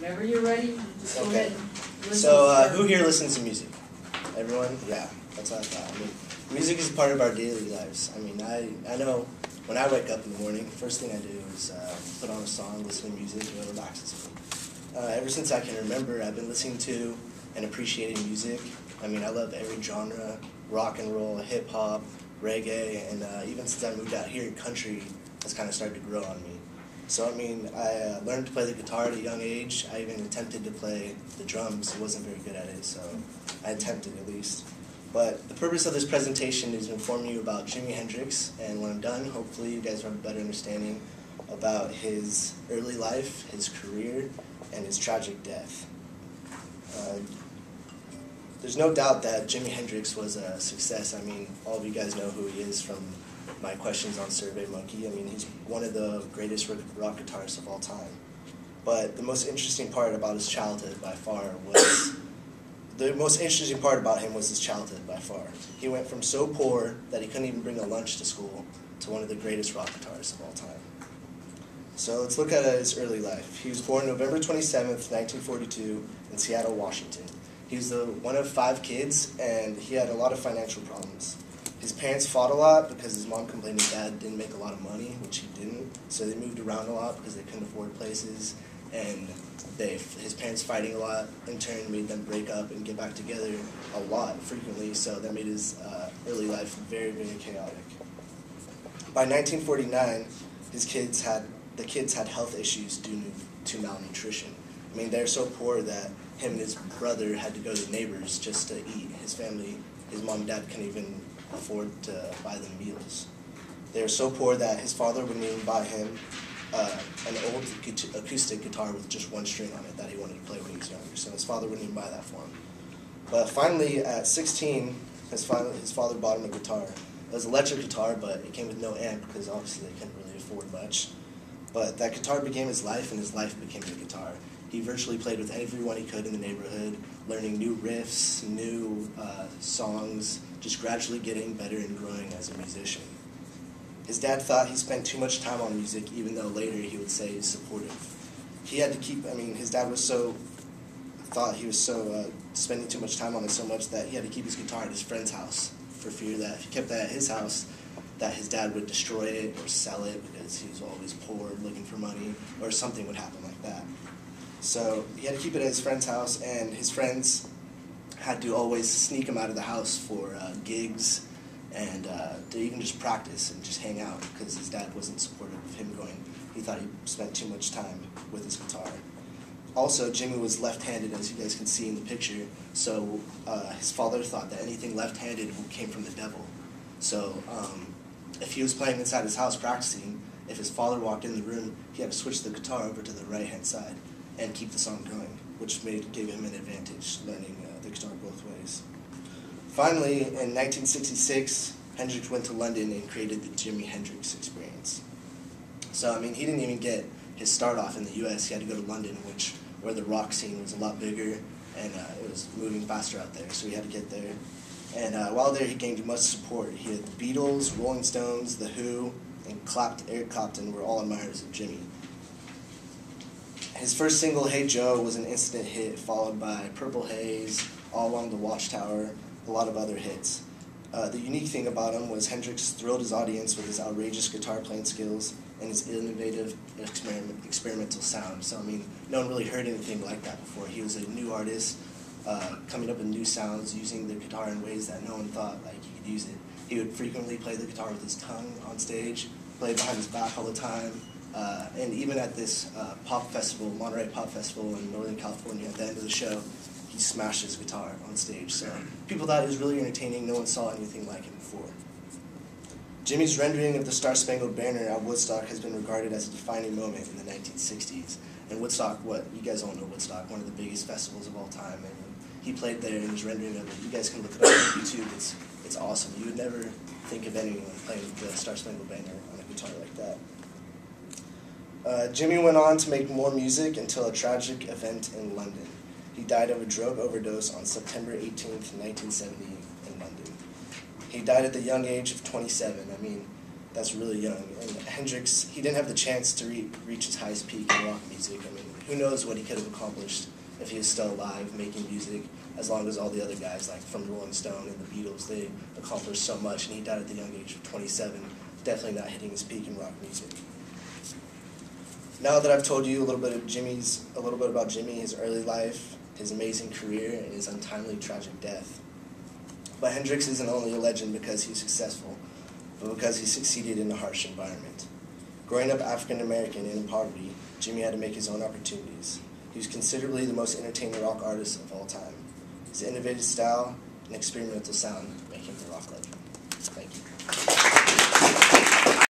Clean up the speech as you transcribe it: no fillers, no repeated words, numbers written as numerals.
Whenever you're ready, just go ahead and listen. So, who here listens to music? Everyone? Yeah, that's what I thought. I mean, music is part of our daily lives. I mean, I know when I wake up in the morning, the first thing I do is put on a song, listen to music, and it relaxes me. Ever since I can remember, I've been listening to and appreciating music. I mean, I love every genre, rock and roll, hip-hop, reggae, and even since I moved out here, country has kind of started to grow on me. So, I mean, I learned to play the guitar at a young age. I even attempted to play the drums. I wasn't very good at it, so I attempted at least. But the purpose of this presentation is to inform you about Jimi Hendrix, and when I'm done, hopefully you guys have a better understanding about his early life, his career, and his tragic death. There's no doubt that Jimi Hendrix was a success. I mean, all of you guys know who he is from my questions on SurveyMonkey. I mean, he's one of the greatest rock guitarists of all time. But the most interesting part about his childhood by far was, his childhood by far. He went from so poor that he couldn't even bring a lunch to school to one of the greatest rock guitarists of all time. So let's look at his early life. He was born November 27th, 1942 in Seattle, Washington. He was one of 5 kids, and he had a lot of financial problems. His parents fought a lot because his mom complained his dad didn't make a lot of money, which he didn't. So they moved around a lot because they couldn't afford places. And his parents fighting a lot in turn made them break up and get back together a lot frequently. So that made his early life very, very chaotic. By 1949, the kids had health issues due to malnutrition. I mean, they're so poor that him and his brother had to go to neighbors just to eat. His mom and dad couldn't even afford to buy them meals. They were so poor that his father wouldn't even buy him an old acoustic guitar with just one string on it that he wanted to play when he was younger. So his father wouldn't even buy that for him. But finally, at 16, his father bought him a guitar. It was an electric guitar, but it came with no amp because obviously they couldn't really afford much. But that guitar became his life, and his life became the guitar. He virtually played with everyone he could in the neighborhood, learning new riffs, new songs, just gradually getting better and growing as a musician. His dad thought he spent too much time on music, even though later he would say he's supportive. He had to his dad thought he was spending too much time on it so much that he had to keep his guitar at his friend's house for fear that if he kept that at his house, that his dad would destroy it or sell it because he was always poor, looking for money, or something would happen like that. So he had to keep it at his friend's house, and his friends had to always sneak him out of the house for gigs and to even just practice and just hang out because his dad wasn't supportive of him going. He thought he spent too much time with his guitar. Also, Jimmy was left-handed, as you guys can see in the picture, so his father thought that anything left-handed came from the devil. So if he was playing inside his house practicing, if his father walked in the room, he had to switch the guitar over to the right-hand side and keep the song going, which gave him an advantage learning the guitar both ways. Finally, in 1966, Hendrix went to London and created the Jimi Hendrix Experience. So, I mean, he didn't even get his start off in the U.S. He had to go to London, where the rock scene was a lot bigger, and it was moving faster out there, so he had to get there. And while there, he gained much support. He had the Beatles, Rolling Stones, The Who, and Eric Clapton were all admirers of Jimmy. His first single, Hey Joe, was an instant hit, followed by Purple Haze, All Along the Watchtower, a lot of other hits. The unique thing about him was Hendrix thrilled his audience with his outrageous guitar playing skills and his innovative experimental sound. So, I mean, no one really heard anything like that before. He was a new artist, coming up with new sounds, using the guitar in ways that no one thought like he could use it. He would frequently play the guitar with his tongue on stage, play behind his back all the time. And even at this Monterey Pop Festival in Northern California, at the end of the show, he smashed his guitar on stage. So people thought it was really entertaining. No one saw anything like him before. Jimmy's rendering of the Star-Spangled Banner at Woodstock has been regarded as a defining moment in the 1960s. And Woodstock, you guys all know Woodstock, one of the biggest festivals of all time. And he played there in his rendering of it. You guys can look it up on YouTube. It's awesome. You would never think of anyone playing the Star-Spangled Banner on a guitar like that. Jimmy went on to make more music until a tragic event in London. He died of a drug overdose on September 18th, 1970 in London. He died at the young age of 27. I mean, that's really young. And Hendrix, he didn't have the chance to reach his highest peak in rock music. I mean, who knows what he could have accomplished if he was still alive, making music, as long as all the other guys, like from Rolling Stone and the Beatles, they accomplished so much, and he died at the young age of 27, definitely not hitting his peak in rock music. Now that I've told you a little bit about Jimmy, his early life, his amazing career, and his untimely tragic death. But Hendrix isn't only a legend because he's successful, but because he succeeded in a harsh environment. Growing up African American and in poverty, Jimmy had to make his own opportunities. He was considerably the most entertaining rock artist of all time. His innovative style and experimental sound make him a rock legend. Thank you.